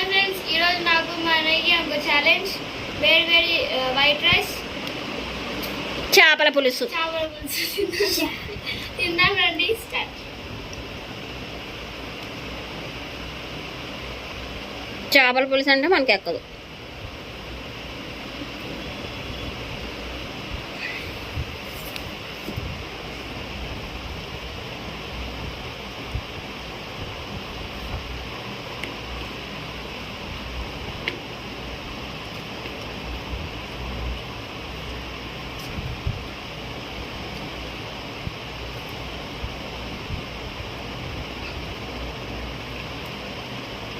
Friends, ఈరోజు నాకు మనకి ఒక ఛాలెంజ్. వేడి వేడి వైట్ రైస్, చేపల పులుసు తిందాం రండి. స్టార్ట్. చేపల పులుసు అంటే మనకి ఎక్కదు.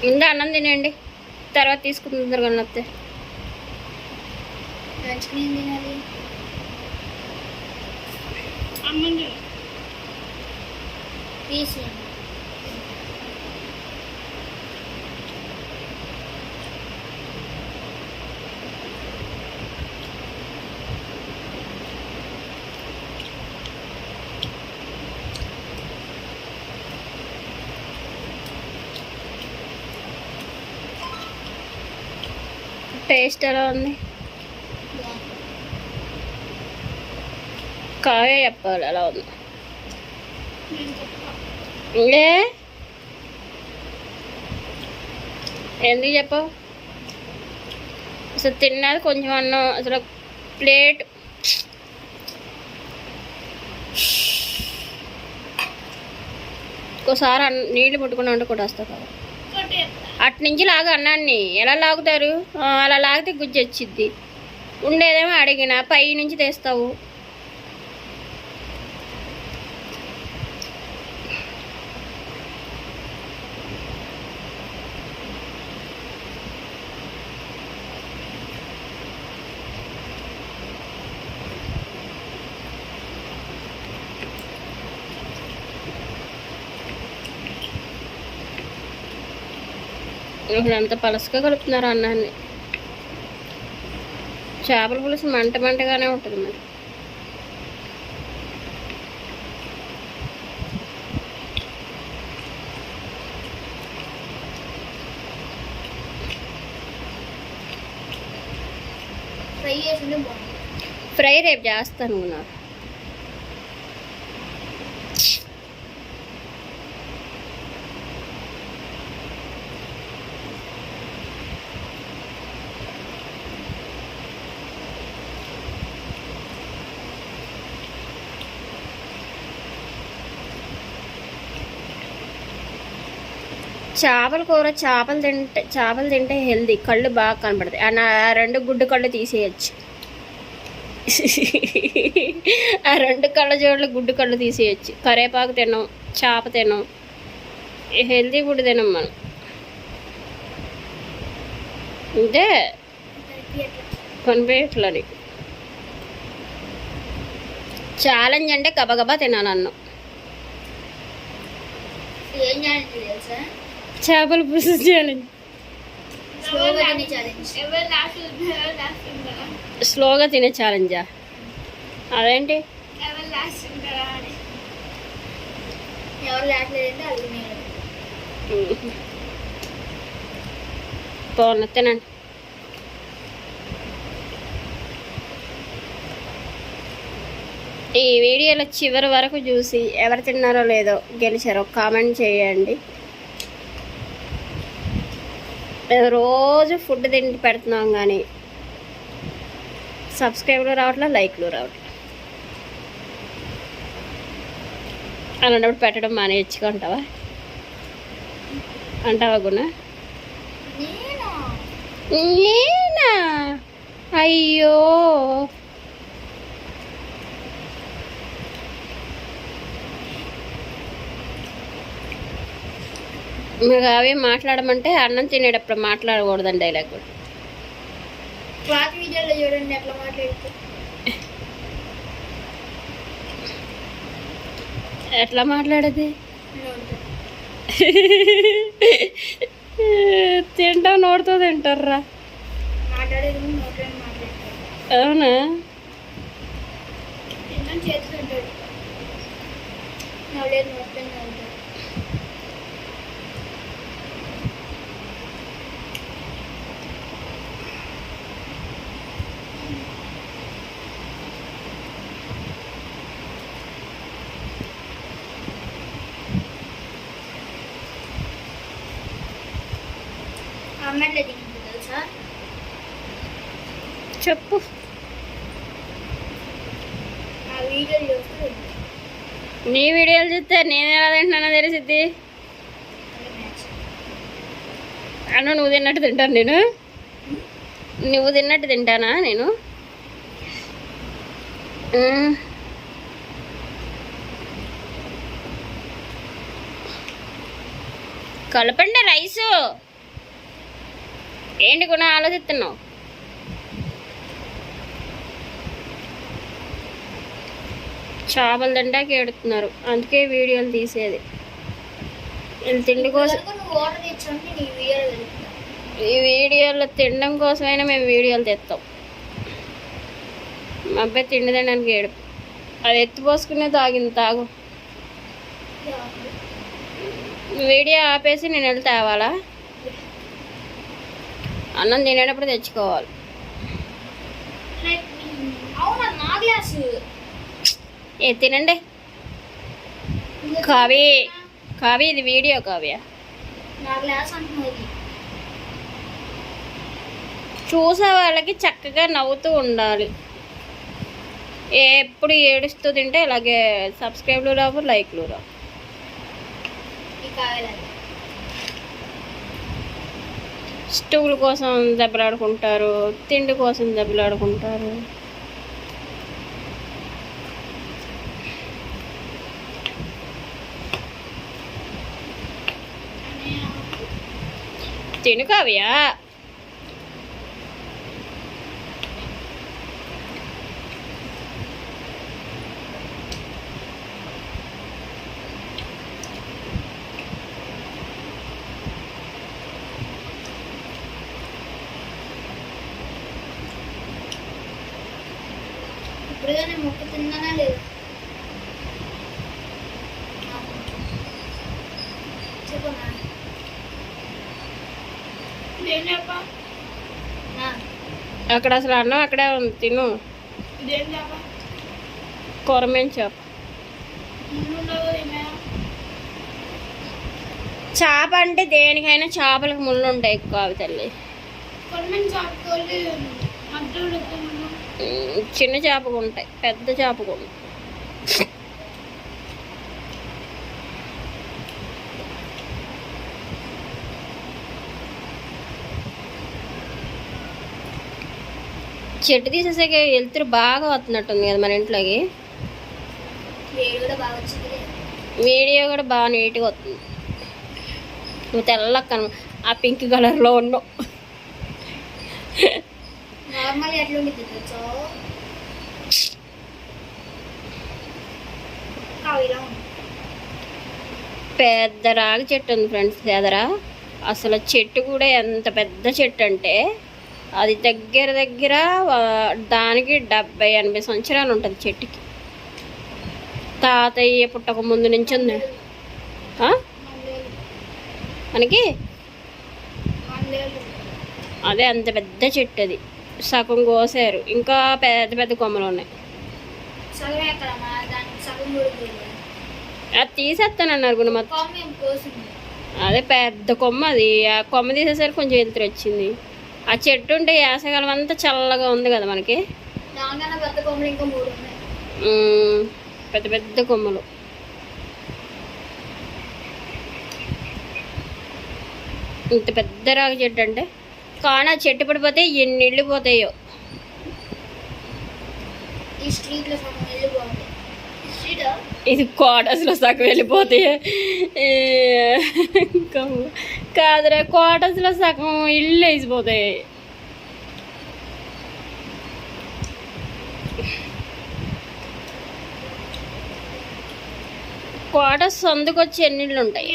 ముందు అన్నం తినండి, తర్వాత తీసుకుని తొందరగా వస్తే. తినాలి అమ్మ తీసి టేస్ట్ ఎలా ఉంది? కాయ చెప్పాలి ఎలా ఉంది. ఎందుకు చెప్పావు? అసలు తిన్నది కొంచెం అన్నం, అసలు ప్లేట్ ఒకసారి నీళ్ళు ముట్టుకుని వంట కూడా వస్తా కదా. అటు నుంచి లాగా అన్నాన్ని ఎలా లాగుతారు? అలా లాగితే గుజ్జు వచ్చిద్ది. ఉండేదేమో అడిగిన పై నుంచి తెస్తావు. ఇప్పుడు అంత పలసగా కలుపుతున్నారు అన్నాన్ని. చేపల పులుసు మంట మంటగానే ఉంటుంది మరి. ఫ్రై రేపు చేస్తాను అనుకున్నారు. చేపల కూర చేపలు తింటే హెల్దీ, కళ్ళు బాగా కనపడతాయి. ఆ రెండు గుడ్డు కళ్ళు తీసేయచ్చు. ఆ రెండు కళ్ళ జోడ్లు గుడ్డు కళ్ళు తీసేయచ్చు. కరేపాకు తిన్నాం, చేప తిన్నాం, హెల్దీ ఫుడ్ తినాం మనం. అంటే కొనిపోయట్లా నీకు. ఛాలెంజ్ అంటే గబగబా తినాలన్నాం. చేపల పులుసు ఛాలెంజ్. స్లోగా తినే ఛాలెంజా? అదేంటి? పోన్న తినండి. ఈ వీడియోలో చివరి వరకు చూసి ఎవరు తిన్నారో లేదో గెలిచారో కామెంట్ చేయండి. రోజు ఫుడ్ తిండి పెడుతున్నాం కానీ సబ్స్క్రైబ్లు రావట్లే, లైక్లు రావట్లే. అలాంటప్పుడు పెట్టడం మానేయచ్చుకుంటావా? అంటావా గుణ? నేనా? అయ్యో, మీకు అవే మాట్లాడమంటే అన్నం తినేటప్పుడు మాట్లాడకూడదని డైలాగ్ కూడా. చూడండి ఎట్లా మాట్లాడుతూ. ఎట్లా మాట్లాడేది? తింటా నోడుతో తింటారా? అవునా? కామెంట్లో దిగింది తెలుసా? చెప్పు. ఆ వీడియోలు చూస్తూ నీ వీడియోలు చూస్తే నేను ఎలా తింటున్నానో తెలిసిద్ది. అన్న నువ్వు తిన్నట్టు తింటాను నేను. నువ్వు తిన్నట్టు తింటానా నేను? కలపండి రైసు. ఏంటి కూడా ఆలోచిస్తున్నావు? చేపలు తింటాకి ఏడుతున్నారు, అందుకే వీడియోలు తీసేది. వీళ్ళు తిండి కోసం, ఈ వీడియోలో తినడం కోసమైనా మేము వీడియోలు తెస్తాం. మా అబ్బాయి తిండి తినడానికి ఏడుపు. అది ఎత్తిపోసుకునే తాగింది. తాగు. వీడియో ఆపేసి నేను వెళ్ళి తేవాలా? అన్నం తినేటప్పుడు తెచ్చుకోవాలి. ఏ తినండి. కావ్య, కావ్య ఇది వీడియో. కావ్య చూసే వాళ్ళకి చక్కగా నవ్వుతూ ఉండాలి. ఎప్పుడు ఏడుస్తూ తింటే ఇలాగే సబ్స్క్రైబ్లు రావు, లైక్లు రావు. స్టూల్ కోసం దెబ్బలాడుకుంటారు, తిండి కోసం దెబ్బలాడుకుంటారు. తిను కావ్య. ఇప్పుడుగా నేను మొక్క తిన్నానా లేదా? చెప్పమ్మా. ఇదేం చేప? అక్కడ అసలు అన్నం అక్కడే ఉంది, తిను. ఇదేం చేప? కొరమేం చేప. చేప అంటే దేనికైనా చేపలకు ముళ్ళు ఉంటాయి ఎక్కువ. అవి తల్లి చిన్న చేపకు ఉంటాయి, పెద్ద చేపకు ఉంటాయి. చెట్టు తీసేసాక వెళ్తురు బాగా వస్తున్నట్టుంది కదా మన ఇంట్లోకి. వీడియో కూడా బాగా నీట్గా వస్తుంది. నువ్వు తెల్లక్కను ఆ పింక్ కలర్లో ఉన్నావు. పెద్ద రాగి చెట్టు ఉంది ఫ్రెండ్స్ ఎదరా. అసలు చెట్టు కూడా ఎంత పెద్ద చెట్టు అంటే అది దగ్గర దగ్గర దానికి 70-80 సంవత్సరాలు ఉంటుంది చెట్టుకి. తాతయ్య పుట్టక ముందు నుంచి ఉంది మనకి. అదే అంత పెద్ద చెట్టు అది. సగం కోసారు, ఇంకా పెద్ద పెద్ద కొమ్మలు ఉన్నాయి. అది తీసేస్తానన్నారు గుణ మొత్తం. అదే పెద్ద కొమ్మ అది. ఆ కొమ్మ తీసేసరికి కొంచెం వెళ్తురు వచ్చింది. ఆ చెట్టు ఉంటే వేసవికాలం అంతా చల్లగా ఉంది కదా మనకి. పెద్ద పెద్ద కొమ్మలు. ఇంత పెద్ద రాగి చెట్టు అంటే కానీ ఆ చెట్టు పడిపోతే ఎన్ని ఇళ్ళు పోతాయో. ఇది క్వార్టర్స్లో సగం వెళ్ళిపోతాయి. కాదురా, క్వార్టర్స్లో సగం ఇల్లు వేసిపోతాయి. క్వార్టర్స్ అందుకొచ్చి ఎన్ని ఇళ్ళు ఉంటాయి,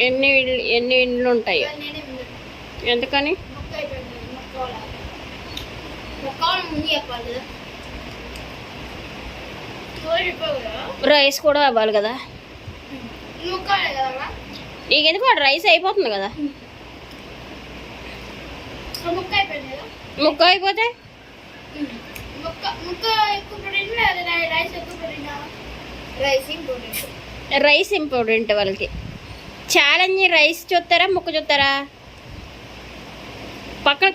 ఎన్ని ఇళ్ళు ఉంటాయి. ఎందుకని రైస్ కూడా అవ్వాలి కదా. నీకెందుకు వాడు రైస్ అయిపోతుంది కదా. ముక్క అయిపోతే రైస్ ఇంపార్టెంట్ వాళ్ళకి. ఛాలెంజ్ రైస్ చూస్తారా ముక్క చూస్తారా? పక్కన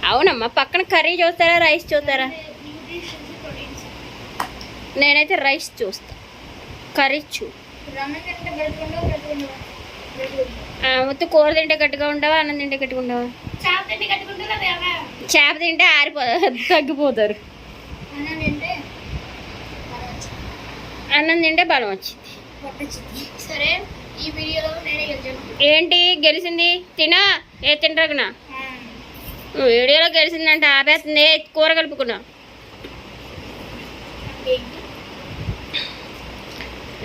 అవునమ్మా, పక్కన కర్రీ చూస్తారా రైస్ చూస్తారా? నేనైతే రైస్ చూస్తా, కర్రీ మొత్తం. కూర తింటే గట్టిగా ఉండవా, అన్నం తింటే గట్టిగా ఉండవా? చేప తింటే తగ్గిపోతారు, అన్నం తింటే బలం వచ్చింది. సరే, ఈ వీడియోలో నేనే గెలిచాను. ఏంటి గెలిచింది? తినా ఏ తింటాకునా వీడియోలో గెలిచిందంటే ఆపేస్తుంది. కూర కలుపుకున్నా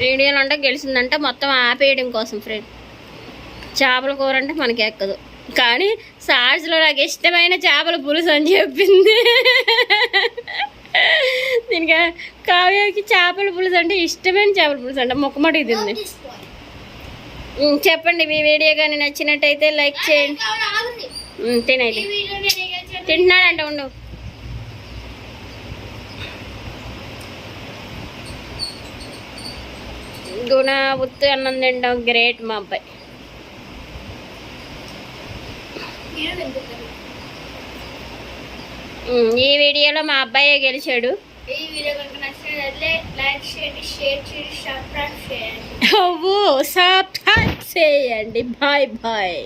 వీడియోలో అంటే గెలిచిందంట మొత్తం ఆపేయడం కోసం ఫ్రెండ్. చేపల కూర అంటే మనకి ఎక్కదు, కానీ సార్స్లో నాకు ఇష్టమైన చేపల పులుసు అని చెప్పింది. దీనికి కావ్యకి చేపల పులుసు అంటే ఇష్టమైన చేపల పులుసు అంటే మొక్కమటికి తింది. చెప్పండి, మీ వీడియో కానీ నచ్చినట్టయితే లైక్ చేయండి. తినైతే తింటున్నాడంట, ఉండు. గుణ ఉత్తు అన్నం తింటాం, గ్రేట్ మా అబ్బాయి. ఈ వీడియోలో మా అబ్బాయే గెలిచాడు. ఈ వీడియో కనుక నచ్చినట్లయితే లైక్ చేయండి, షేర్ చేయండి, సబ్స్క్రైబ్ చేయండి. సబ్స్క్రైబ్ చేయండి. Bye bye.